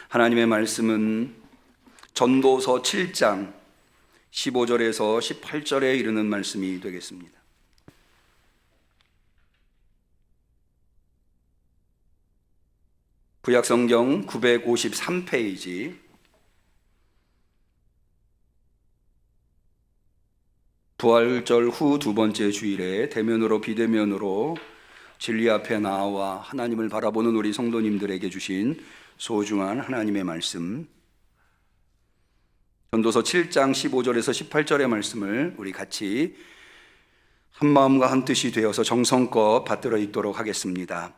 하나님의 말씀은 전도서 7장 15절에서 18절에 이르는 말씀이 되겠습니다. 구약성경 953페이지 부활절 후 두 번째 주일에 대면으로 비대면으로 진리 앞에 나와 하나님을 바라보는 우리 성도님들에게 주신 소중한 하나님의 말씀, 전도서 7장 15절에서 18절의 말씀을 우리 같이 한 마음과 한 뜻이 되어서 정성껏 받들어 읽도록 하겠습니다.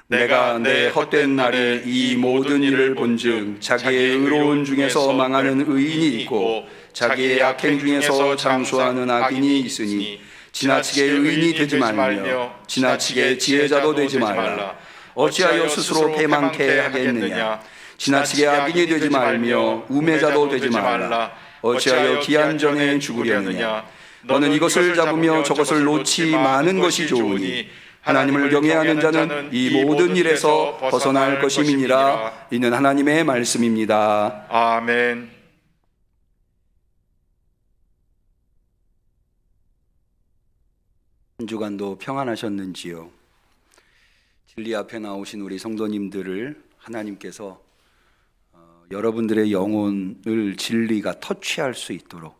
내가 내 헛된 날에 이 모든 일을 본즉 자기의 의로운 중에서 망하는 의인이 있고 자기의 악행 중에서 장수하는 악인이 있으니 지나치게 의인이 되지 말며 지나치게 지혜자도 되지 말라. 어찌하여 스스로 패망케 하겠느냐. 지나치게 악인이 되지 말며 우매자도 되지 말라. 어찌하여 기한 전에 죽으려느냐. 너는 이것을 잡으며 저것을 놓지 마는 것이 좋으니 하나님을 경외하는 자는 이 모든 일에서 벗어날 것임이니라. 이는 하나님의 말씀입니다. 아멘. 한 주간도 평안하셨는지요? 진리 앞에 나오신 우리 성도님들을 하나님께서 여러분들의 영혼을 진리가 터치할 수 있도록,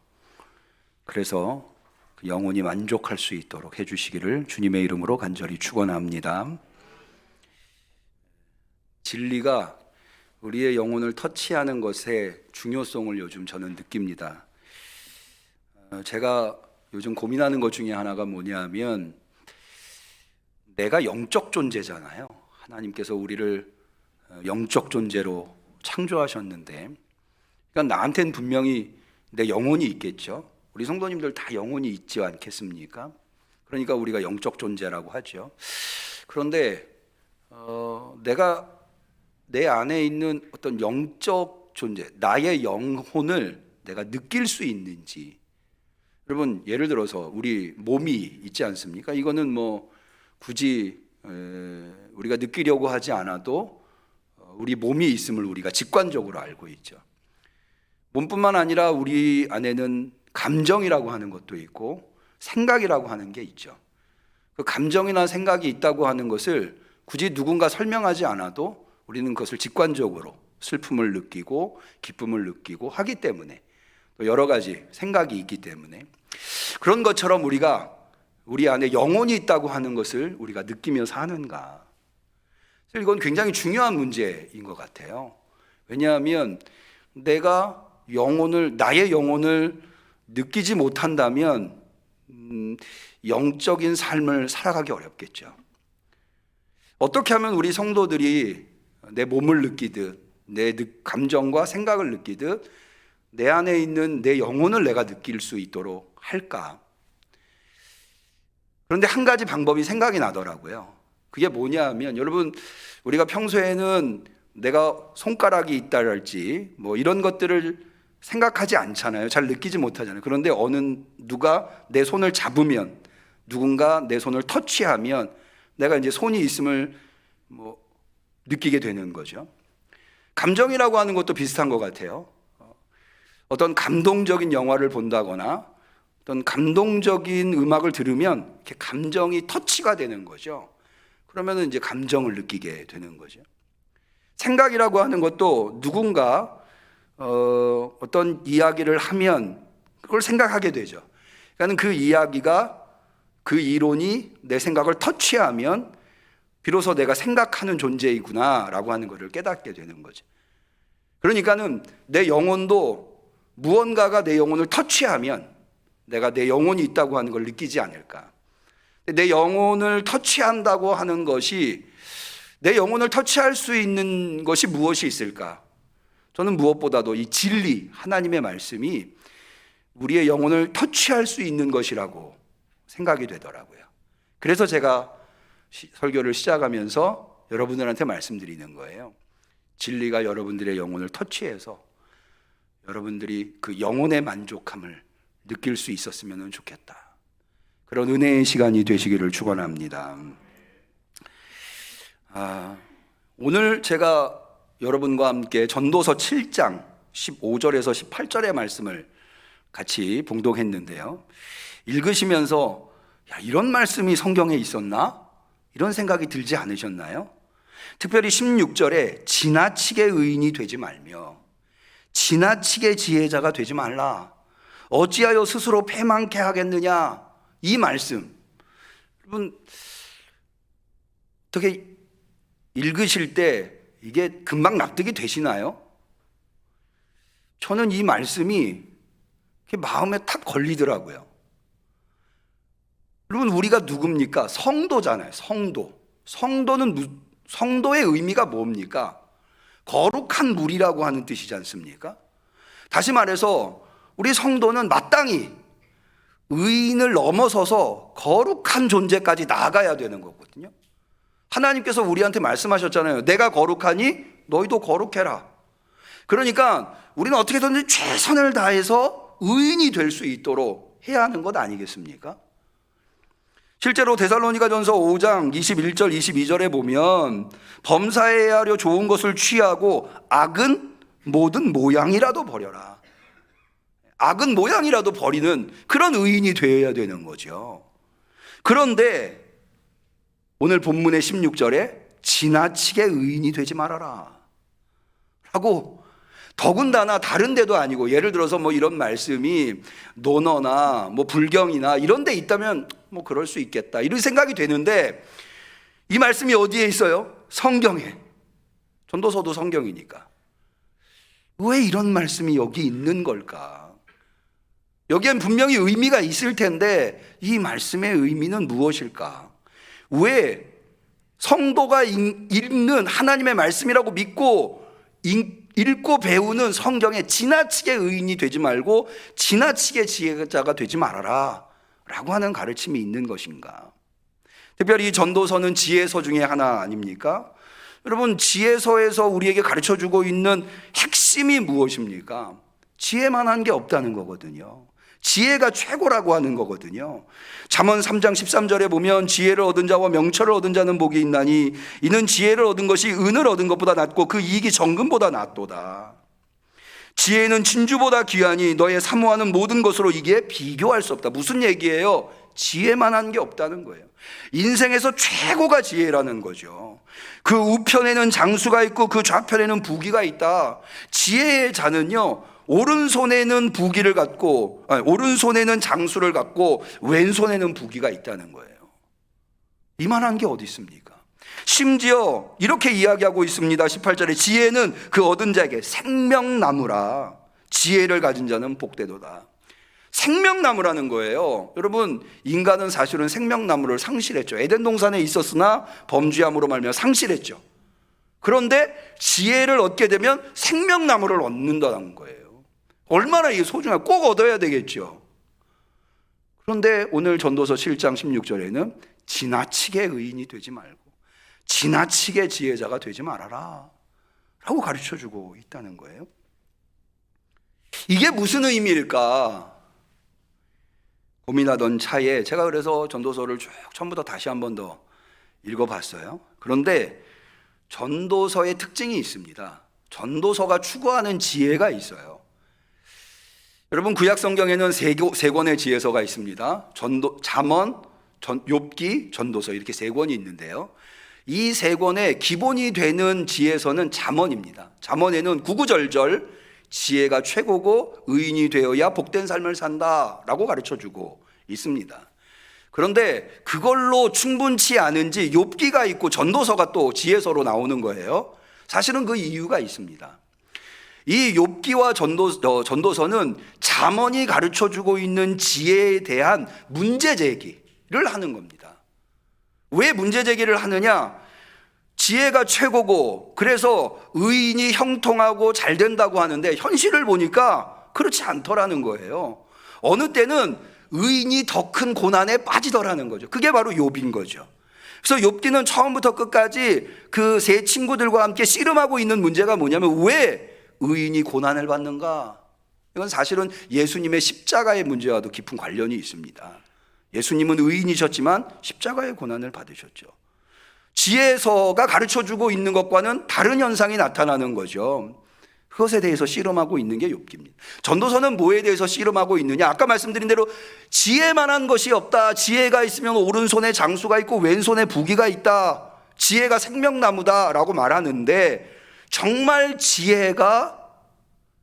그래서 그 영혼이 만족할 수 있도록 해주시기를 주님의 이름으로 간절히 축원합니다. 진리가 우리의 영혼을 터치하는 것의 중요성을 요즘 저는 느낍니다. 제가 요즘 고민하는 것 중에 하나가 뭐냐면, 내가 영적 존재잖아요. 하나님께서 우리를 영적 존재로 창조하셨는데, 그러니까 나한테는 분명히 내 영혼이 있겠죠. 우리 성도님들 다 영혼이 있지 않겠습니까? 그러니까 우리가 영적 존재라고 하죠. 그런데 내가 내 안에 있는 어떤 영적 존재, 나의 영혼을 내가 느낄 수 있는지. 여러분, 예를 들어서 우리 몸이 있지 않습니까? 이거는 뭐 굳이 우리가 느끼려고 하지 않아도 우리 몸이 있음을 우리가 직관적으로 알고 있죠. 몸뿐만 아니라 우리 안에는 감정이라고 하는 것도 있고 생각이라고 하는 게 있죠. 그 감정이나 생각이 있다고 하는 것을 굳이 누군가 설명하지 않아도 우리는 그것을 직관적으로 슬픔을 느끼고 기쁨을 느끼고 하기 때문에, 또 여러 가지 생각이 있기 때문에, 그런 것처럼 우리가 우리 안에 영혼이 있다고 하는 것을 우리가 느끼며 사는가. 이건 굉장히 중요한 문제인 것 같아요. 왜냐하면 내가 나의 영혼을 느끼지 못한다면 영적인 삶을 살아가기 어렵겠죠. 어떻게 하면 우리 성도들이 내 몸을 느끼듯, 내 감정과 생각을 느끼듯 내 안에 있는 내 영혼을 내가 느낄 수 있도록 할까? 그런데 한 가지 방법이 생각이 나더라고요. 그게 뭐냐 하면, 여러분, 우리가 평소에는 내가 손가락이 있다랄지 뭐 이런 것들을 생각하지 않잖아요. 잘 느끼지 못하잖아요. 그런데 누가 내 손을 잡으면, 누군가 내 손을 터치하면 내가 이제 손이 있음을 느끼게 되는 거죠. 감정이라고 하는 것도 비슷한 것 같아요. 어떤 감동적인 영화를 본다거나 어떤 감동적인 음악을 들으면 이렇게 감정이 터치가 되는 거죠. 그러면 이제 감정을 느끼게 되는 거죠. 생각이라고 하는 것도 누군가 어떤 이야기를 하면 그걸 생각하게 되죠. 그러니까 그 이야기가, 그 이론이 내 생각을 터치하면 비로소 내가 생각하는 존재이구나라고 하는 것을 깨닫게 되는 거죠. 그러니까는 내 영혼도 무언가가 내 영혼을 터치하면 내가 내 영혼이 있다고 하는 걸 느끼지 않을까. 내 영혼을 터치한다고 하는 것이, 내 영혼을 터치할 수 있는 것이 무엇이 있을까? 저는 무엇보다도 이 진리, 하나님의 말씀이 우리의 영혼을 터치할 수 있는 것이라고 생각이 되더라고요. 그래서 제가 설교를 시작하면서 여러분들한테 말씀드리는 거예요. 진리가 여러분들의 영혼을 터치해서 여러분들이 그 영혼의 만족함을 느낄 수 있었으면 좋겠다. 그런 은혜의 시간이 되시기를 축원합니다. 오늘 제가 여러분과 함께 전도서 7장 15절에서 18절의 말씀을 같이 봉독했는데요. 읽으시면서 이런 말씀이 성경에 있었나? 이런 생각이 들지 않으셨나요? 특별히 16절에 지나치게 의인이 되지 말며 지나치게 지혜자가 되지 말라. 어찌하여 스스로 패망케 하겠느냐? 이 말씀. 여러분, 어떻게 읽으실 때 이게 금방 납득이 되시나요? 저는 이 말씀이 마음에 탁 걸리더라고요. 여러분, 우리가 누굽니까? 성도잖아요. 성도의 의미가 뭡니까? 거룩한 물이라고 하는 뜻이지 않습니까? 다시 말해서 우리 성도는 마땅히 의인을 넘어서서 거룩한 존재까지 나아가야 되는 거거든요. 하나님께서 우리한테 말씀하셨잖아요. 내가 거룩하니 너희도 거룩해라. 그러니까 우리는 어떻게든지 최선을 다해서 의인이 될 수 있도록 해야 하는 것 아니겠습니까? 실제로 데살로니가전서 5장 21절 22절에 보면 범사에 하려 좋은 것을 취하고 악은 모든 모양이라도 버려라. 악은 모양이라도 버리는 그런 의인이 되어야 되는 거죠. 그런데 오늘 본문의 16절에 지나치게 의인이 되지 말아라 라고, 더군다나 다른 데도 아니고 예를 들어서 이런 말씀이 논어나 불경이나 이런 데 있다면 그럴 수 있겠다 이런 생각이 되는데, 이 말씀이 어디에 있어요? 성경에. 전도서도 성경이니까. 왜 이런 말씀이 여기 있는 걸까? 여기엔 분명히 의미가 있을 텐데 이 말씀의 의미는 무엇일까? 왜 성도가 읽는 하나님의 말씀이라고 믿고 읽고 배우는 성경에 지나치게 의인이 되지 말고 지나치게 지혜자가 되지 말아라 라고 하는 가르침이 있는 것인가? 특별히 전도서는 지혜서 중에 하나 아닙니까? 여러분, 지혜서에서 우리에게 가르쳐주고 있는 핵심이 무엇입니까? 지혜만한 게 없다는 거거든요. 지혜가 최고라고 하는 거거든요. 잠언 3장 13절에 보면 지혜를 얻은 자와 명철을 얻은 자는 복이 있나니 이는 지혜를 얻은 것이 은을 얻은 것보다 낫고 그 이익이 정금보다 낫도다. 지혜는 진주보다 귀하니 너의 사모하는 모든 것으로 이게 비교할 수 없다. 무슨 얘기예요? 지혜만한 게 없다는 거예요. 인생에서 최고가 지혜라는 거죠. 그 우편에는 장수가 있고 그 좌편에는 부귀가 있다. 지혜의 자는요, 오른손에는 부귀를 갖고, 오른손에는 장수를 갖고 왼손에는 부귀가 있다는 거예요. 이만한 게 어디 있습니까? 심지어 이렇게 이야기하고 있습니다. 18절에 지혜는 그 얻은 자에게 생명나무라. 지혜를 가진 자는 복되도다. 생명나무라는 거예요. 여러분, 인간은 사실은 생명나무를 상실했죠. 에덴 동산에 있었으나 범죄함으로 말미암아 상실했죠. 그런데 지혜를 얻게 되면 생명나무를 얻는다는 거예요. 얼마나 이게 소중하고 꼭 얻어야 되겠죠. 그런데 오늘 전도서 7장 16절에는 지나치게 의인이 되지 말고 지나치게 지혜자가 되지 말아라 라고 가르쳐주고 있다는 거예요. 이게 무슨 의미일까 고민하던 차에 제가 그래서 전도서를 쭉 처음부터 다시 한 번 더 읽어봤어요. 그런데 전도서의 특징이 있습니다. 전도서가 추구하는 지혜가 있어요. 여러분, 구약 성경에는 세 권의 지혜서가 있습니다. 잠언, 욥기, 전도서 이렇게 세 권이 있는데요. 이 세 권의 기본이 되는 지혜서는 잠언입니다. 잠언에는 구구절절 지혜가 최고고 의인이 되어야 복된 삶을 산다라고 가르쳐주고 있습니다. 그런데 그걸로 충분치 않은지 욥기가 있고 전도서가 또 지혜서로 나오는 거예요. 사실은 그 이유가 있습니다. 이 욥기와 전도서는 잠언이 가르쳐주고 있는 지혜에 대한 문제 제기를 하는 겁니다. 왜 문제 제기를 하느냐? 지혜가 최고고 그래서 의인이 형통하고 잘 된다고 하는데 현실을 보니까 그렇지 않더라는 거예요. 어느 때는 의인이 더 큰 고난에 빠지더라는 거죠. 그게 바로 욥인 거죠. 그래서 욥기는 처음부터 끝까지 그 세 친구들과 함께 씨름하고 있는 문제가 뭐냐면 왜 의인이 고난을 받는가? 이건 사실은 예수님의 십자가의 문제와도 깊은 관련이 있습니다. 예수님은 의인이셨지만 십자가의 고난을 받으셨죠. 지혜서가 가르쳐주고 있는 것과는 다른 현상이 나타나는 거죠. 그것에 대해서 씨름하고 있는 게 욥기입니다. 전도서는 뭐에 대해서 씨름하고 있느냐? 아까 말씀드린 대로 지혜만한 것이 없다. 지혜가 있으면 오른손에 장수가 있고 왼손에 부귀가 있다. 지혜가 생명나무다라고 말하는데 정말 지혜가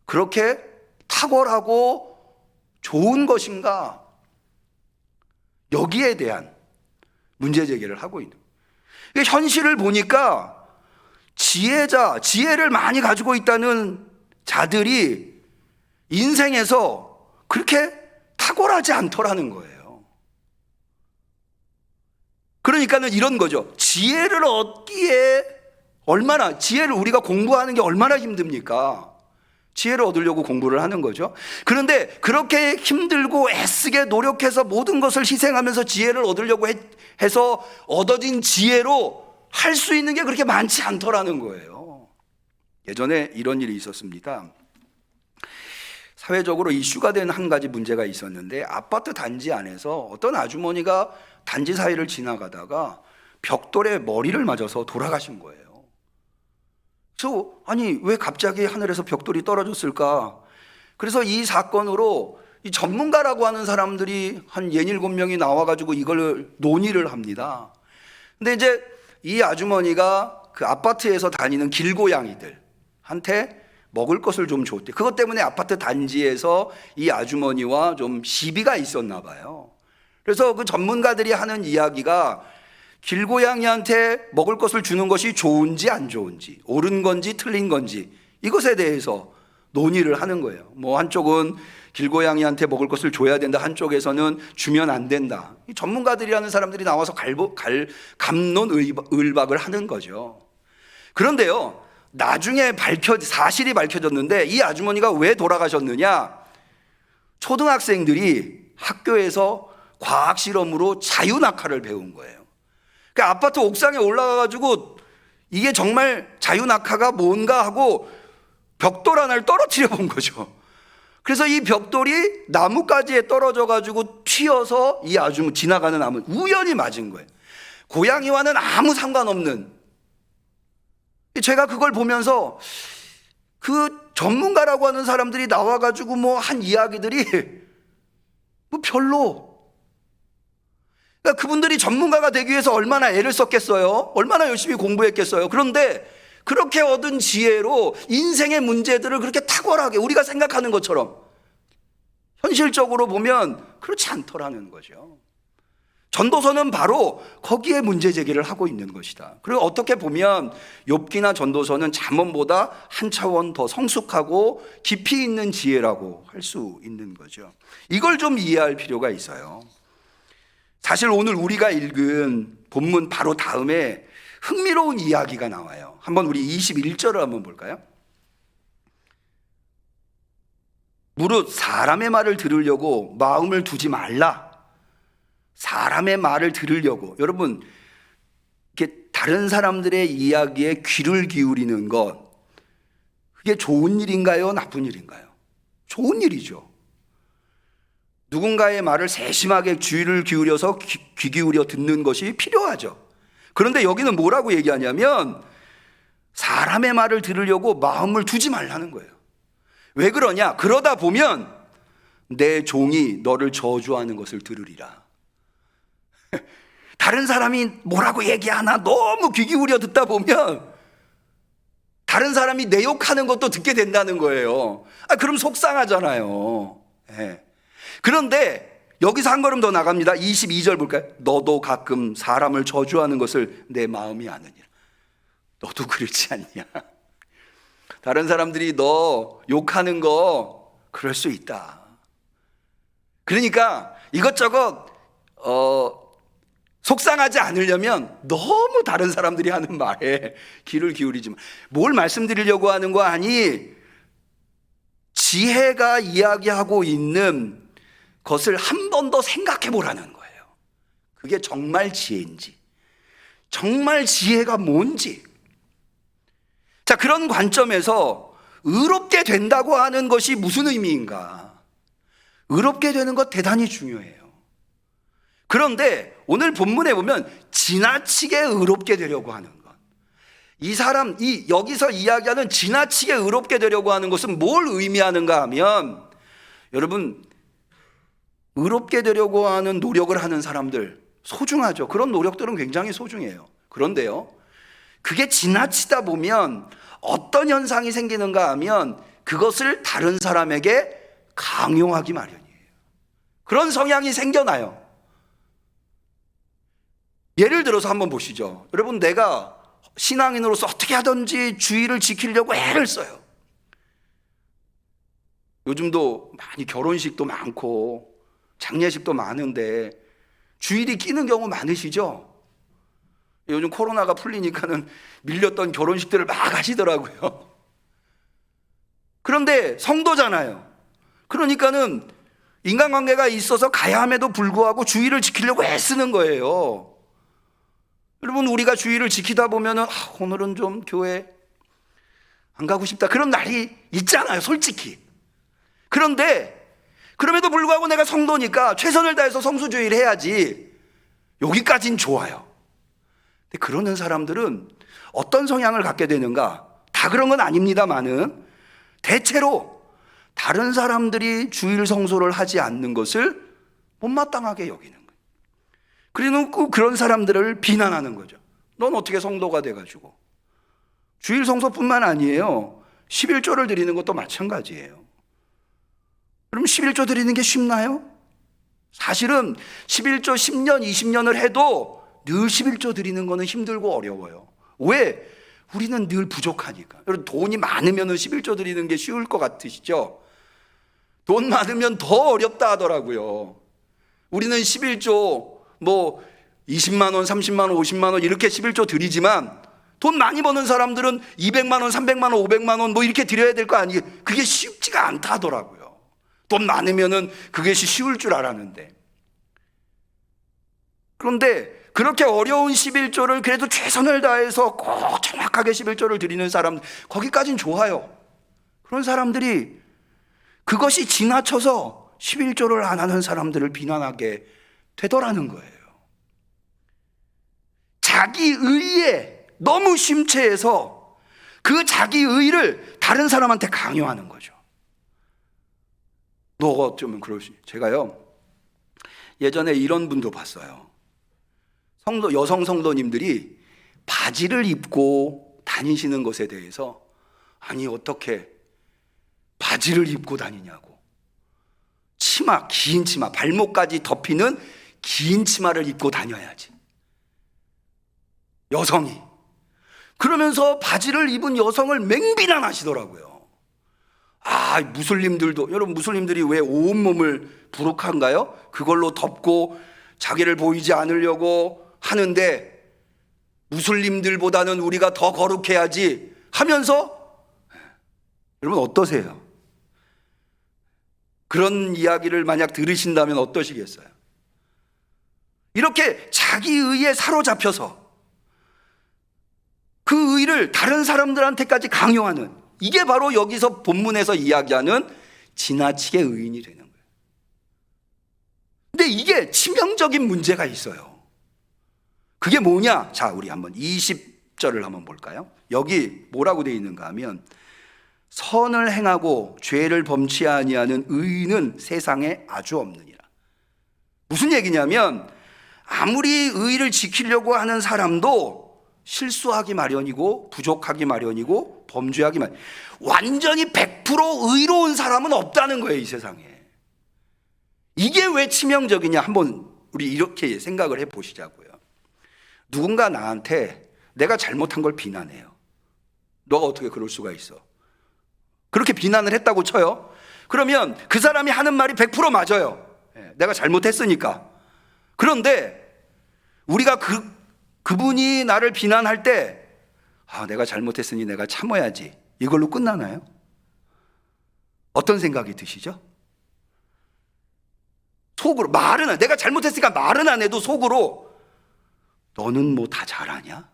그렇게 탁월하고 좋은 것인가? 여기에 대한 문제 제기를 하고 있는 거예요. 현실을 보니까 지혜를 많이 가지고 있다는 자들이 인생에서 그렇게 탁월하지 않더라는 거예요. 그러니까는 이런 거죠. 지혜를 얻기에 지혜를 우리가 공부하는 게 얼마나 힘듭니까? 지혜를 얻으려고 공부를 하는 거죠. 그런데 그렇게 힘들고 애쓰게 노력해서 모든 것을 희생하면서 지혜를 얻으려고 해서 얻어진 지혜로 할 수 있는 게 그렇게 많지 않더라는 거예요. 예전에 이런 일이 있었습니다. 사회적으로 이슈가 된 한 가지 문제가 있었는데 아파트 단지 안에서 어떤 아주머니가 단지 사이를 지나가다가 벽돌에 머리를 맞아서 돌아가신 거예요. 그래서 아니 왜 갑자기 하늘에서 벽돌이 떨어졌을까? 그래서 이 사건으로 이 전문가라고 하는 사람들이 한 67명이 나와가지고 이걸 논의를 합니다. 근데 이제 이 아주머니가 그 아파트에서 다니는 길고양이들한테 먹을 것을 좀 줬대. 그것 때문에 아파트 단지에서 이 아주머니와 좀 시비가 있었나 봐요. 그래서 그 전문가들이 하는 이야기가 길고양이한테 먹을 것을 주는 것이 좋은지 안 좋은지, 옳은 건지 틀린 건지 이것에 대해서 논의를 하는 거예요. 뭐 한쪽은 길고양이한테 먹을 것을 줘야 된다, 한쪽에서는 주면 안 된다. 이 전문가들이라는 사람들이 나와서 갑론을박을 하는 거죠. 그런데요, 나중에 사실이 밝혀졌는데 이 아주머니가 왜 돌아가셨느냐? 초등학생들이 학교에서 과학 실험으로 자유낙하를 배운 거예요. 그러니까 아파트 옥상에 올라가가지고 이게 정말 자유낙하가 뭔가 하고 벽돌 하나를 떨어뜨려 본 거죠. 그래서 이 벽돌이 나뭇가지에 떨어져가지고 튀어서 이 지나가는 나무 우연히 맞은 거예요. 고양이와는 아무 상관없는. 제가 그걸 보면서 그 전문가라고 하는 사람들이 나와가지고 뭐 한 이야기들이 뭐 별로. 그러니까 그분들이 전문가가 되기 위해서 얼마나 애를 썼겠어요? 얼마나 열심히 공부했겠어요? 그런데 그렇게 얻은 지혜로 인생의 문제들을 그렇게 탁월하게 우리가 생각하는 것처럼 현실적으로 보면 그렇지 않더라는 거죠. 전도서는 바로 거기에 문제 제기를 하고 있는 것이다. 그리고 어떻게 보면 욥기나 전도서는 잠언보다 한 차원 더 성숙하고 깊이 있는 지혜라고 할 수 있는 거죠. 이걸 좀 이해할 필요가 있어요. 사실 오늘 우리가 읽은 본문 바로 다음에 흥미로운 이야기가 나와요. 한번 우리 21절을 한번 볼까요? 무릇 사람의 말을 들으려고 마음을 두지 말라. 사람의 말을 들으려고. 여러분, 이렇게 다른 사람들의 이야기에 귀를 기울이는 것, 그게 좋은 일인가요? 나쁜 일인가요? 좋은 일이죠. 누군가의 말을 세심하게 귀를 기울여서 귀 기울여 듣는 것이 필요하죠. 그런데 여기는 뭐라고 얘기하냐면 사람의 말을 들으려고 마음을 두지 말라는 거예요. 왜 그러냐? 그러다 보면 내 종이 너를 저주하는 것을 들으리라. 다른 사람이 뭐라고 얘기하나 너무 귀 기울여 듣다 보면 다른 사람이 내 욕하는 것도 듣게 된다는 거예요. 그럼 속상하잖아요. 네. 그런데 여기서 한 걸음 더 나갑니다. 22절 볼까요? 너도 가끔 사람을 저주하는 것을 내 마음이 아느니라. 너도 그렇지 않냐? 다른 사람들이 너 욕하는 거 그럴 수 있다. 그러니까 이것저것 속상하지 않으려면 너무 다른 사람들이 하는 말에 귀를 기울이지 마. 뭘 말씀드리려고 하는 거 아니? 지혜가 이야기하고 있는 것을 한 번 더 생각해 보라는 거예요. 그게 정말 지혜인지, 정말 지혜가 뭔지. 자, 그런 관점에서 의롭게 된다고 하는 것이 무슨 의미인가? 의롭게 되는 것 대단히 중요해요. 그런데 오늘 본문에 보면 지나치게 의롭게 되려고 하는 것. 이 사람, 여기서 이야기하는 지나치게 의롭게 되려고 하는 것은 뭘 의미하는가 하면, 여러분, 의롭게 되려고 하는 노력을 하는 사람들 소중하죠. 그런 노력들은 굉장히 소중해요. 그런데요, 그게 지나치다 보면 어떤 현상이 생기는가 하면 그것을 다른 사람에게 강요하기 마련이에요. 그런 성향이 생겨나요. 예를 들어서 한번 보시죠. 여러분, 내가 신앙인으로서 어떻게 하든지 주의를 지키려고 애를 써요. 요즘도 많이 결혼식도 많고 장례식도 많은데 주일이 끼는 경우 많으시죠? 요즘 코로나가 풀리니까는 밀렸던 결혼식들을 막 하시더라고요. 그런데 성도잖아요. 그러니까는 인간관계가 있어서 가야 함에도 불구하고 주의를 지키려고 애쓰는 거예요. 여러분, 우리가 주의를 지키다 보면은 오늘은 좀 교회 안 가고 싶다, 그런 날이 있잖아요, 솔직히. 그런데 그럼에도 불구하고 내가 성도니까 최선을 다해서 성수주의를 해야지, 여기까진 좋아요. 근데 그러는 사람들은 어떤 성향을 갖게 되는가? 다 그런 건 아닙니다만은 대체로 다른 사람들이 주일 성소를 하지 않는 것을 못마땅하게 여기는 거예요. 그리고 그런 사람들을 비난하는 거죠. 넌 어떻게 성도가 돼가지고. 주일 성소뿐만 아니에요, 11조를 드리는 것도 마찬가지예요. 그럼 11조 드리는 게 쉽나요? 사실은 11조 10년, 20년을 해도 늘 11조 드리는 거는 힘들고 어려워요. 왜? 우리는 늘 부족하니까. 여러분, 돈이 많으면 11조 드리는 게 쉬울 것 같으시죠? 돈 많으면 더 어렵다 하더라고요. 우리는 11조 20만 원, 30만 원, 50만 원 이렇게 11조 드리지만 돈 많이 버는 사람들은 200만 원, 300만 원, 500만 원 이렇게 드려야 될 거 아니에요? 그게 쉽지가 않다 하더라고요. 돈 많으면은 그것이 쉬울 줄 알았는데. 그런데 그렇게 어려운 11조를 그래도 최선을 다해서 꼭 정확하게 11조를 드리는 사람, 거기까진 좋아요. 그런 사람들이 그것이 지나쳐서 11조를 안 하는 사람들을 비난하게 되더라는 거예요. 자기 의에 너무 심취해서 그 자기 의를 다른 사람한테 강요하는 거죠. 너가 어쩌면 그러시. 제가요, 예전에 이런 분도 봤어요. 여성 성도님들이 바지를 입고 다니시는 것에 대해서, 아니 어떻게 바지를 입고 다니냐고, 치마, 긴 치마, 발목까지 덮이는 긴 치마를 입고 다녀야지, 여성이. 그러면서 바지를 입은 여성을 맹비난하시더라고요. 무슬림들도, 여러분, 무슬림들이 왜 온몸을 부룩한가요? 그걸로 덮고 자기를 보이지 않으려고 하는데 무슬림들보다는 우리가 더 거룩해야지 하면서, 여러분 어떠세요? 그런 이야기를 만약 들으신다면 어떠시겠어요? 이렇게 자기 의에 사로잡혀서 그 의를 다른 사람들한테까지 강요하는, 이게 바로 여기서 본문에서 이야기하는 지나치게 의인이 되는 거예요. 근데 이게 치명적인 문제가 있어요. 그게 뭐냐? 자, 우리 한번 20절을 한번 볼까요? 여기 뭐라고 되어 있는가 하면, 선을 행하고 죄를 범치 아니하는 의인은 세상에 아주 없느니라. 무슨 얘기냐면, 아무리 의를 지키려고 하는 사람도 실수하기 마련이고 부족하기 마련이고 범죄하기 마련. 완전히 100% 의로운 사람은 없다는 거예요, 이 세상에. 이게 왜 치명적이냐? 한번 우리 이렇게 생각을 해보시자고요. 누군가 나한테 내가 잘못한 걸 비난해요. 너가 어떻게 그럴 수가 있어? 그렇게 비난을 했다고 쳐요. 그러면 그 사람이 하는 말이 100% 맞아요. 내가 잘못했으니까. 그런데 우리가 그분이 나를 비난할 때, 내가 잘못했으니 내가 참아야지, 이걸로 끝나나요? 어떤 생각이 드시죠? 속으로 말은, 내가 잘못했으니까 말은 안 해도 속으로 너는 뭐 다 잘하냐?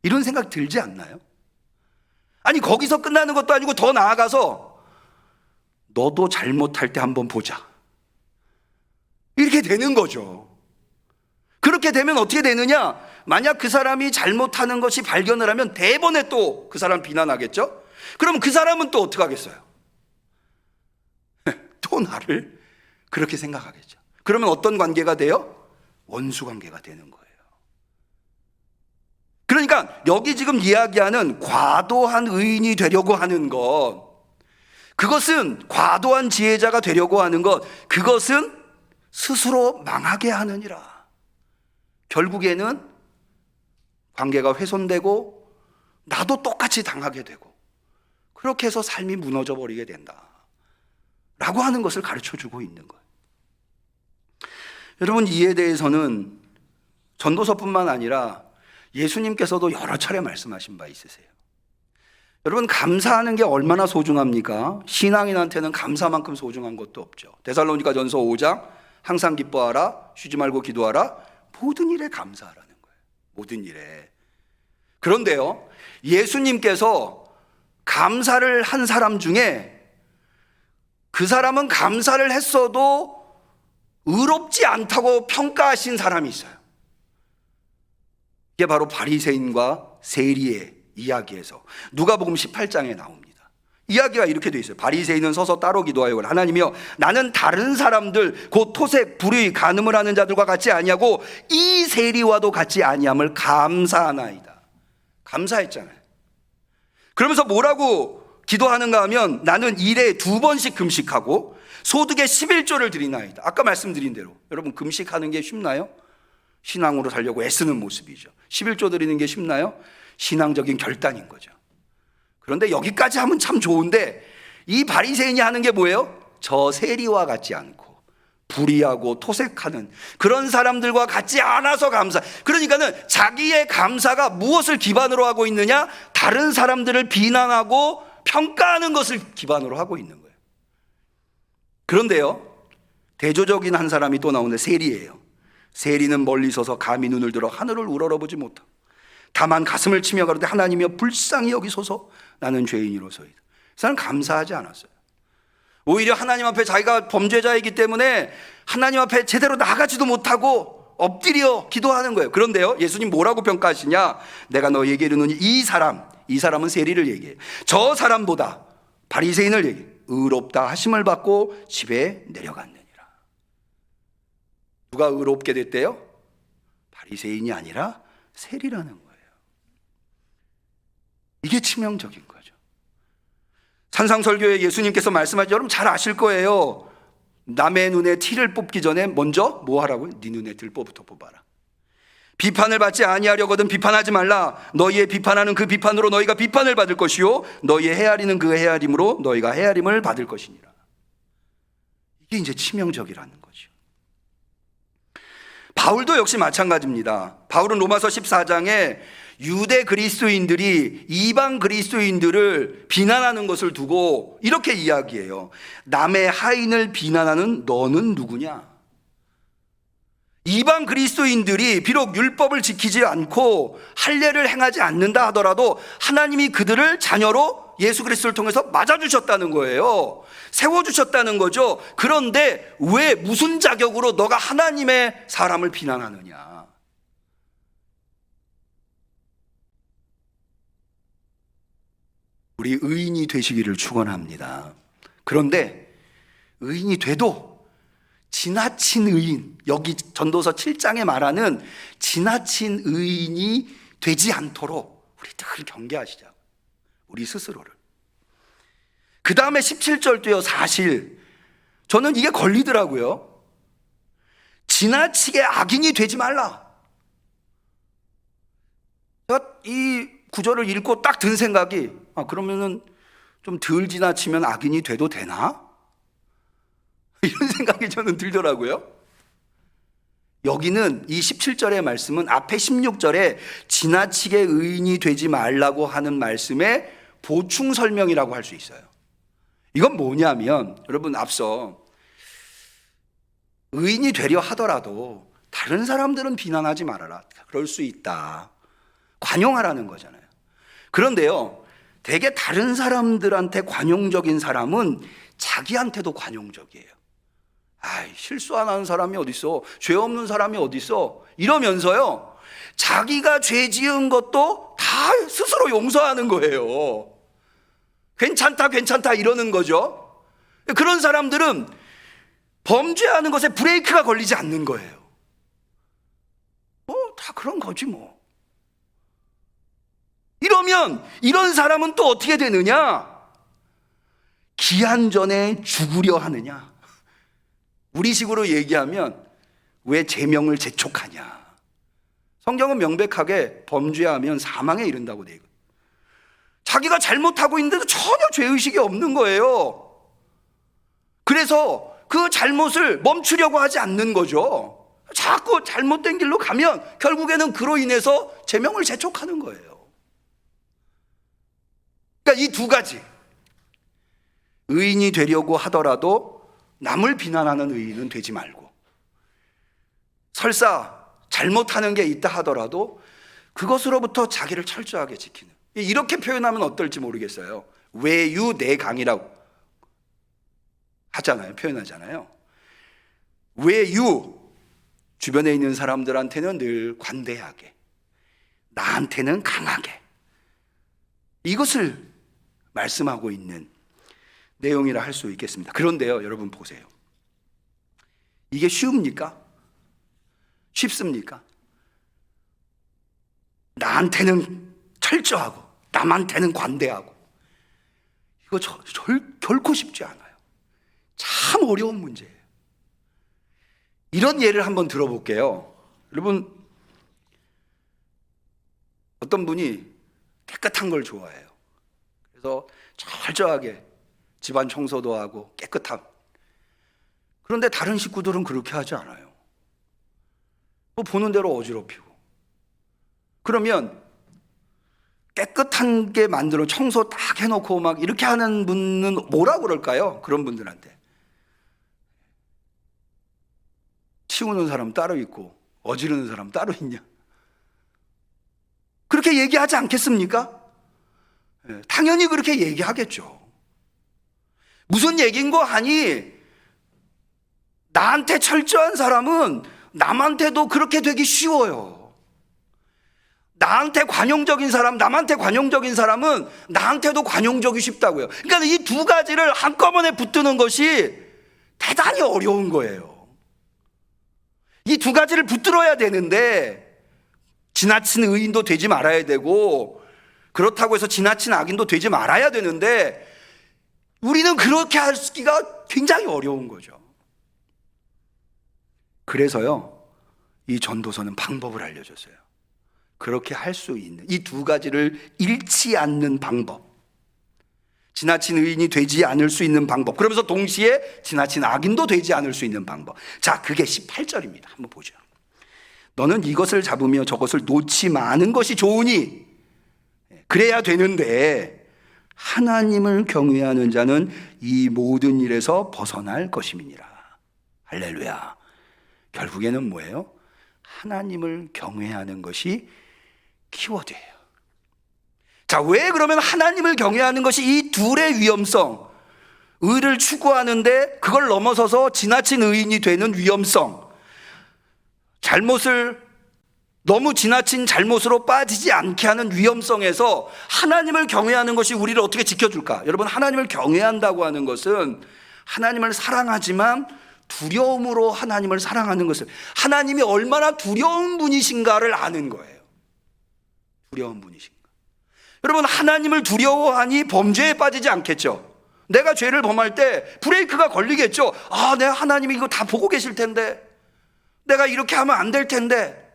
이런 생각 들지 않나요? 아니, 거기서 끝나는 것도 아니고 더 나아가서 너도 잘못할 때 한번 보자, 이렇게 되는 거죠. 그렇게 되면 어떻게 되느냐? 만약 그 사람이 잘못하는 것이 발견을 하면 대번에 또 그 사람 비난하겠죠? 그럼 그 사람은 또 어떻게 하겠어요? 또 나를 그렇게 생각하겠죠. 그러면 어떤 관계가 돼요? 원수 관계가 되는 거예요. 그러니까 여기 지금 이야기하는 과도한 의인이 되려고 하는 것, 그것은 과도한 지혜자가 되려고 하는 것, 그것은 스스로 망하게 하느니라. 결국에는 관계가 훼손되고 나도 똑같이 당하게 되고 그렇게 해서 삶이 무너져 버리게 된다 라고 하는 것을 가르쳐주고 있는 거예요. 여러분, 이에 대해서는 전도서뿐만 아니라 예수님께서도 여러 차례 말씀하신 바 있으세요. 여러분, 감사하는 게 얼마나 소중합니까? 신앙인한테는 감사만큼 소중한 것도 없죠. 데살로니가 전서 5장 항상 기뻐하라, 쉬지 말고 기도하라, 모든 일에 감사하라는 거예요. 모든 일에. 그런데요, 예수님께서 감사를 한 사람 중에 그 사람은 감사를 했어도 의롭지 않다고 평가하신 사람이 있어요. 이게 바로 바리새인과 세리의 이야기에서 누가복음 18장에 나옵니다. 이야기가 이렇게 돼 있어요. 바리새인은 서서 따로 기도하여 하나님이여, 나는 다른 사람들 곧 토색, 불의, 간음을 하는 자들과 같이 아니하고 이 세리와도 같이 아니함을 감사하나이다. 감사했잖아요. 그러면서 뭐라고 기도하는가 하면 나는 일에 2번씩 금식하고 소득의 11조를 드리나이다. 아까 말씀드린 대로 여러분, 금식하는 게 쉽나요? 신앙으로 살려고 애쓰는 모습이죠. 11조 드리는 게 쉽나요? 신앙적인 결단인 거죠. 그런데 여기까지 하면 참 좋은데 이 바리새인이 하는 게 뭐예요? 저 세리와 같지 않고 불의하고 토색하는 그런 사람들과 같지 않아서 감사. 그러니까는 자기의 감사가 무엇을 기반으로 하고 있느냐? 다른 사람들을 비난하고 평가하는 것을 기반으로 하고 있는 거예요. 그런데요, 대조적인 한 사람이 또 나오는데 세리예요. 세리는 멀리 서서 감히 눈을 들어 하늘을 우러러보지 못하고 다만 가슴을 치며 가로되 하나님이여 불쌍히 여기소서, 나는 죄인이로소이다. 그 사람은 감사하지 않았어요. 오히려 하나님 앞에 자기가 범죄자이기 때문에 하나님 앞에 제대로 나가지도 못하고 엎드려 기도하는 거예요. 그런데요, 예수님 뭐라고 평가하시냐? 내가 너에게 이르노니 이 사람은 세리를 얘기해요. 저 사람보다 바리새인을 얘기해요. 의롭다 하심을 받고 집에 내려갔느니라. 누가 의롭게 됐대요? 바리새인이 아니라 세리라는 거예요. 이게 치명적인 거죠. 산상설교에 예수님께서 말씀하신, 여러분 잘 아실 거예요. 남의 눈에 티를 뽑기 전에 먼저 뭐 하라고요? 네 눈에 들보부터 뽑아라. 비판을 받지 아니하려거든 비판하지 말라. 너희의 비판하는 그 비판으로 너희가 비판을 받을 것이요 너희의 헤아리는 그 헤아림으로 너희가 헤아림을 받을 것이니라. 이게 이제 치명적이라는 거죠. 바울도 역시 마찬가지입니다. 바울은 로마서 14장에 유대 그리스도인들이 이방 그리스도인들을 비난하는 것을 두고 이렇게 이야기해요. 남의 하인을 비난하는 너는 누구냐? 이방 그리스도인들이 비록 율법을 지키지 않고 할례를 행하지 않는다 하더라도 하나님이 그들을 자녀로 예수 그리스도를 통해서 맞아주셨다는 거예요. 세워주셨다는 거죠. 그런데 왜 무슨 자격으로 너가 하나님의 사람을 비난하느냐? 우리 의인이 되시기를 축원합니다. 그런데 의인이 돼도 지나친 의인, 여기 전도서 7장에 말하는 지나친 의인이 되지 않도록 우리 늘 경계하시자고, 우리 스스로를. 그 다음에 17절도요, 사실 저는 이게 걸리더라고요. 지나치게 악인이 되지 말라. 제가 이 구절을 읽고 딱 든 생각이, 그러면은 좀 덜 지나치면 악인이 돼도 되나? 이런 생각이 저는 들더라고요. 여기는 이 17절의 말씀은 앞에 16절에 지나치게 의인이 되지 말라고 하는 말씀의 보충 설명이라고 할 수 있어요. 이건 뭐냐면, 여러분 앞서 의인이 되려 하더라도 다른 사람들은 비난하지 말아라. 그럴 수 있다. 관용하라는 거잖아요. 그런데요, 되게 다른 사람들한테 관용적인 사람은 자기한테도 관용적이에요. 실수 안 하는 사람이 어딨어, 죄 없는 사람이 어딨어, 이러면서요 자기가 죄 지은 것도 다 스스로 용서하는 거예요. 괜찮다 괜찮다 이러는 거죠. 그런 사람들은 범죄하는 것에 브레이크가 걸리지 않는 거예요. 다 그런 거지 뭐. 이러면 이런 사람은 또 어떻게 되느냐? 기한 전에 죽으려 하느냐? 우리식으로 얘기하면 왜 제명을 재촉하냐? 성경은 명백하게 범죄하면 사망에 이른다고 되어 있거든요. 자기가 잘못하고 있는데도 전혀 죄의식이 없는 거예요. 그래서 그 잘못을 멈추려고 하지 않는 거죠. 자꾸 잘못된 길로 가면 결국에는 그로 인해서 제명을 재촉하는 거예요. 그러니까 이 두 가지, 의인이 되려고 하더라도 남을 비난하는 의인은 되지 말고, 설사 잘못하는 게 있다 하더라도 그것으로부터 자기를 철저하게 지키는, 이렇게 표현하면 어떨지 모르겠어요. 외유내강이라고 하잖아요. 표현하잖아요. 외유, 주변에 있는 사람들한테는 늘 관대하게, 나한테는 강하게, 이것을 말씀하고 있는 내용이라 할 수 있겠습니다. 그런데요, 여러분 보세요. 이게 쉬웁니까? 쉽습니까? 나한테는 철저하고 남한테는 관대하고, 이거 결코 쉽지 않아요. 참 어려운 문제예요. 이런 예를 한번 들어볼게요. 여러분, 어떤 분이 깨끗한 걸 좋아해요. 그래서 철저하게 집안 청소도 하고 깨끗함. 그런데 다른 식구들은 그렇게 하지 않아요. 보는 대로 어지럽히고. 그러면 깨끗한 게 만들어 청소 딱 해놓고 막 이렇게 하는 분은 뭐라 그럴까요? 그런 분들한테. 치우는 사람 따로 있고 어지르는 사람 따로 있냐? 그렇게 얘기하지 않겠습니까? 당연히 그렇게 얘기하겠죠. 무슨 얘기인 거 아니? 나한테 철저한 사람은 남한테도 그렇게 되기 쉬워요. 나한테 관용적인 사람, 남한테 관용적인 사람은 나한테도 관용적이 쉽다고요. 그러니까 이 두 가지를 한꺼번에 붙드는 것이 대단히 어려운 거예요. 이 두 가지를 붙들어야 되는데, 지나친 의인도 되지 말아야 되고, 그렇다고 해서 지나친 악인도 되지 말아야 되는데, 우리는 그렇게 하기가 굉장히 어려운 거죠. 그래서요, 이 전도서는 방법을 알려줬어요. 그렇게 할 수 있는, 이 두 가지를 잃지 않는 방법, 지나친 의인이 되지 않을 수 있는 방법, 그러면서 동시에 지나친 악인도 되지 않을 수 있는 방법. 자, 그게 18절입니다. 한번 보죠. 너는 이것을 잡으며 저것을 놓지 마는 것이 좋으니, 그래야 되는데 하나님을 경외하는 자는 이 모든 일에서 벗어날 것임이니라. 할렐루야. 결국에는 뭐예요? 하나님을 경외하는 것이 키워드예요. 자, 왜 그러면 하나님을 경외하는 것이 이 둘의 위험성, 의를 추구하는데 그걸 넘어서서 지나친 의인이 되는 위험성, 잘못을 너무 지나친 잘못으로 빠지지 않게 하는 위험성에서 하나님을 경외하는 것이 우리를 어떻게 지켜줄까? 여러분, 하나님을 경외한다고 하는 것은 하나님을 사랑하지만 두려움으로 하나님을 사랑하는 것을, 하나님이 얼마나 두려운 분이신가를 아는 거예요. 두려운 분이신가. 여러분, 하나님을 두려워하니 범죄에 빠지지 않겠죠. 내가 죄를 범할 때 브레이크가 걸리겠죠. 내가 하나님이 이거 다 보고 계실 텐데, 내가 이렇게 하면 안 될 텐데.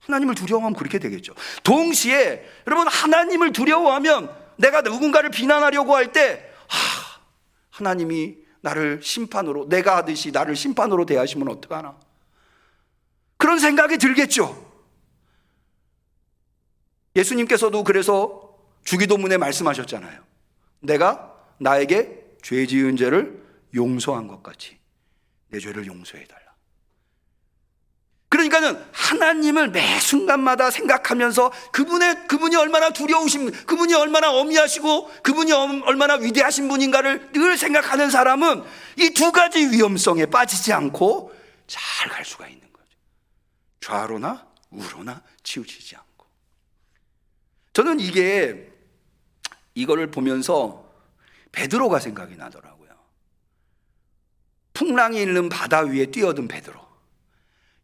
하나님을 두려워하면 그렇게 되겠죠. 동시에 여러분, 하나님을 두려워하면 내가 누군가를 비난하려고 할 때 하나님이 나를 심판으로, 내가 하듯이 나를 심판으로 대하시면 어떡하나, 그런 생각이 들겠죠. 예수님께서도 그래서 주기도문에 말씀하셨잖아요. 내가 나에게 죄 지은 죄를 용서한 것 같이 내 죄를 용서해달라. 그러니까는 하나님을 매 순간마다 생각하면서 그분이 얼마나 두려우신, 그분이 얼마나 어미하시고 그분이 얼마나 위대하신 분인가를 늘 생각하는 사람은 이 두 가지 위험성에 빠지지 않고 잘 갈 수가 있는 거죠. 좌로나 우로나 치우치지 않고. 저는 이거를 보면서 베드로가 생각이 나더라고요. 풍랑이 일는 바다 위에 뛰어든 베드로,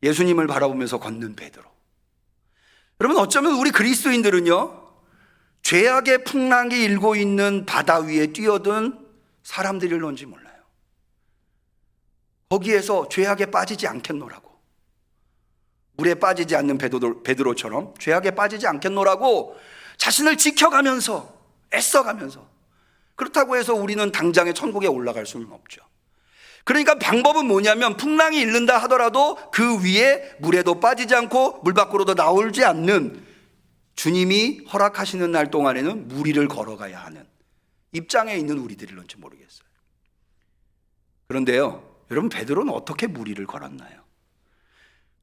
예수님을 바라보면서 걷는 베드로. 여러분, 어쩌면 우리 그리스도인들은요, 죄악의 풍랑이 일고 있는 바다 위에 뛰어든 사람들일런지 몰라요. 거기에서 죄악에 빠지지 않겠노라고, 물에 빠지지 않는 베드로처럼 죄악에 빠지지 않겠노라고 자신을 지켜가면서 애써가면서, 그렇다고 해서 우리는 당장에 천국에 올라갈 수는 없죠. 그러니까 방법은 뭐냐면, 풍랑이 일른다 하더라도 그 위에 물에도 빠지지 않고 물 밖으로도 나오지 않는, 주님이 허락하시는 날 동안에는 무리를 걸어가야 하는 입장에 있는 우리들일런지 모르겠어요. 그런데요, 여러분, 베드로는 어떻게 무리를 걸었나요?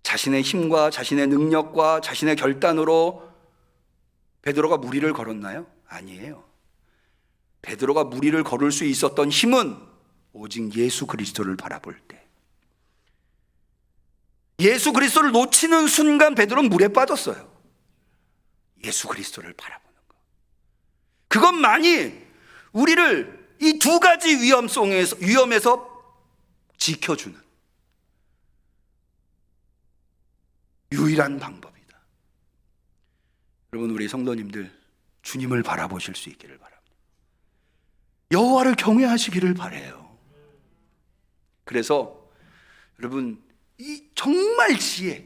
자신의 힘과 자신의 능력과 자신의 결단으로 베드로가 무리를 걸었나요? 아니에요. 베드로가 무리를 걸을 수 있었던 힘은 오직 예수 그리스도를 바라볼 때, 예수 그리스도를 놓치는 순간 베드로는 물에 빠졌어요. 예수 그리스도를 바라보는 것, 그것만이 우리를 이 두 가지 위험에서 지켜주는 유일한 방법이다. 여러분, 우리 성도님들, 주님을 바라보실 수 있기를 바랍니다. 여호와를 경외하시기를 바라요. 그래서 여러분, 이 정말 지혜,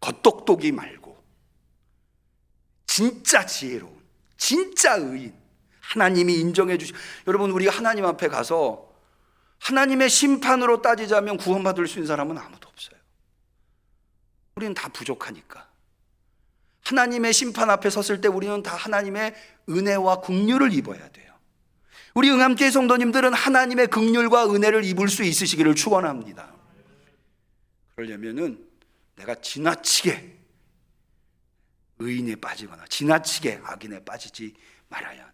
겉똑똑이 말고 진짜 지혜로운, 진짜 의인, 하나님이 인정해 주시. 여러분, 우리가 하나님 앞에 가서 하나님의 심판으로 따지자면 구원받을 수 있는 사람은 아무도 없어요. 우리는 다 부족하니까. 하나님의 심판 앞에 섰을 때 우리는 다 하나님의 은혜와 긍휼을 입어야 돼요. 우리 응암교회 성도님들은 하나님의 긍휼과 은혜를 입을 수 있으시기를 축원합니다. 그러려면은 내가 지나치게 의인에 빠지거나 지나치게 악인에 빠지지 말아야 하는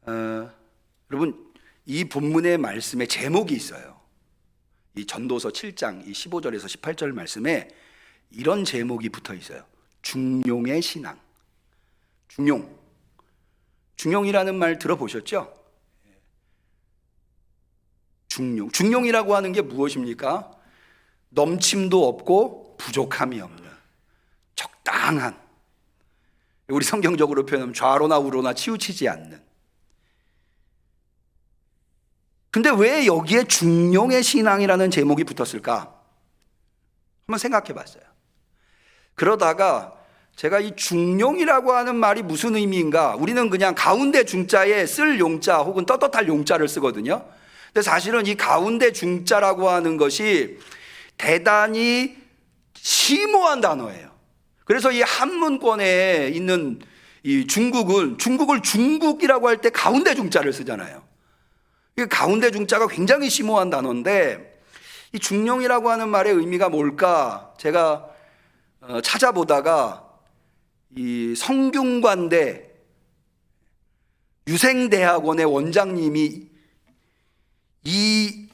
거죠. 여러분, 이 본문의 말씀에 제목이 있어요. 이 전도서 7장 이 15절에서 18절 말씀에 이런 제목이 붙어 있어요. 중용의 신앙. 중용이라는 말 들어보셨죠? 중용이라고 하는 게 무엇입니까? 넘침도 없고 부족함이 없는, 적당한, 우리 성경적으로 표현하면 좌로나 우로나 치우치지 않는. 근데 왜 여기에 중용의 신앙이라는 제목이 붙었을까? 한번 생각해 봤어요. 그러다가 제가 이 중용이라고 하는 말이 무슨 의미인가, 우리는 그냥 가운데 중자에 쓸 용자 혹은 떳떳할 용자를 쓰거든요. 근데 사실은 이 가운데 중자라고 하는 것이 대단히 심오한 단어예요. 그래서 이 한문권에 있는 이 중국을 중국이라고 할 때 가운데 중자를 쓰잖아요. 이 가운데 중자가 굉장히 심오한 단어인데, 이 중용이라고 하는 말의 의미가 뭘까? 제가 찾아보다가 이 성균관대 유생대학원의 원장님이 이기동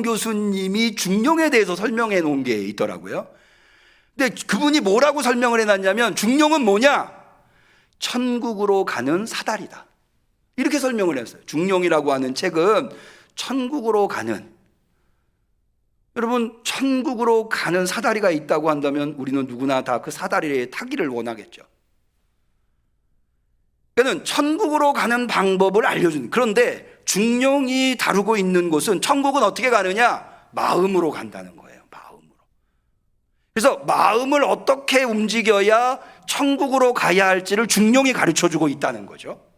교수님이 중용에 대해서 설명해 놓은 게 있더라고요. 근데 그분이 뭐라고 설명을 해놨냐면, 중용은 뭐냐? 천국으로 가는 사다리다, 이렇게 설명을 했어요. 중용이라고 하는 책은 천국으로 가는, 여러분, 천국으로 가는 사다리가 있다고 한다면 우리는 누구나 다 그 사다리에 타기를 원하겠죠. 그는 천국으로 가는 방법을 알려주는. 그런데 중용이 다루고 있는 곳은 천국은 어떻게 가느냐? 마음으로 간다는 거예요. 마음으로. 그래서 마음을 어떻게 움직여야 천국으로 가야 할지를 중용이 가르쳐주고 있다는 거죠.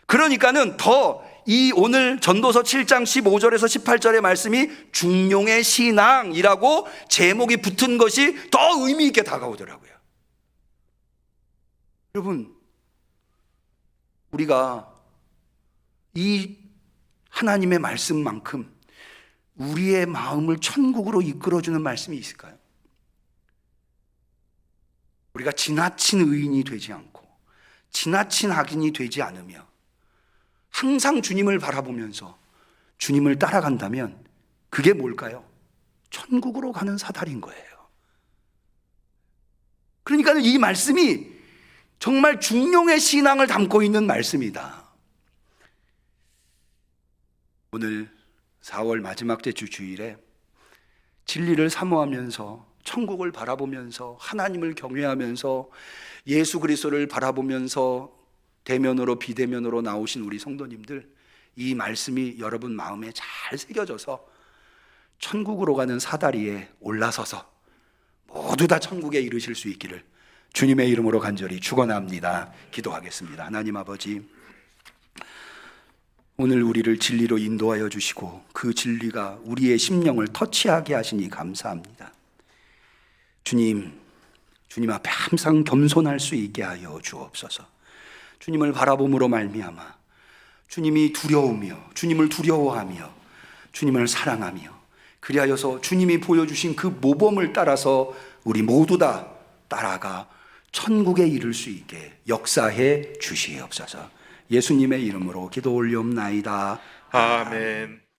그러니까는 더 이 오늘 전도서 7장 15절에서 18절의 말씀이 중용의 신앙이라고 제목이 붙은 것이 더 의미 있게 다가오더라고요. 여러분, 우리가 이 하나님의 말씀만큼 우리의 마음을 천국으로 이끌어주는 말씀이 있을까요? 우리가 지나친 의인이 되지 않고 지나친 악인이 되지 않으며 항상 주님을 바라보면서 주님을 따라간다면 그게 뭘까요? 천국으로 가는 사다리인 거예요. 그러니까 이 말씀이 정말 중용의 신앙을 담고 있는 말씀이다. 오늘 4월 마지막 주 주일에 진리를 사모하면서 천국을 바라보면서 하나님을 경외하면서 예수 그리스도를 바라보면서 대면으로 비대면으로 나오신 우리 성도님들, 이 말씀이 여러분 마음에 잘 새겨져서 천국으로 가는 사다리에 올라서서 모두 다 천국에 이르실 수 있기를 주님의 이름으로 간절히 축원합니다. 기도하겠습니다. 하나님 아버지, 오늘 우리를 진리로 인도하여 주시고 그 진리가 우리의 심령을 터치하게 하시니 감사합니다. 주님 앞에 항상 겸손할 수 있게 하여 주옵소서. 주님을 바라봄으로 말미암아 주님이 두려우며 주님을 두려워하며 주님을 사랑하며 그리하여서 주님이 보여주신 그 모범을 따라서 우리 모두 다 따라가 천국에 이를 수 있게 역사해 주시옵소서. 예수님의 이름으로 기도 올리옵나이다. 아멘.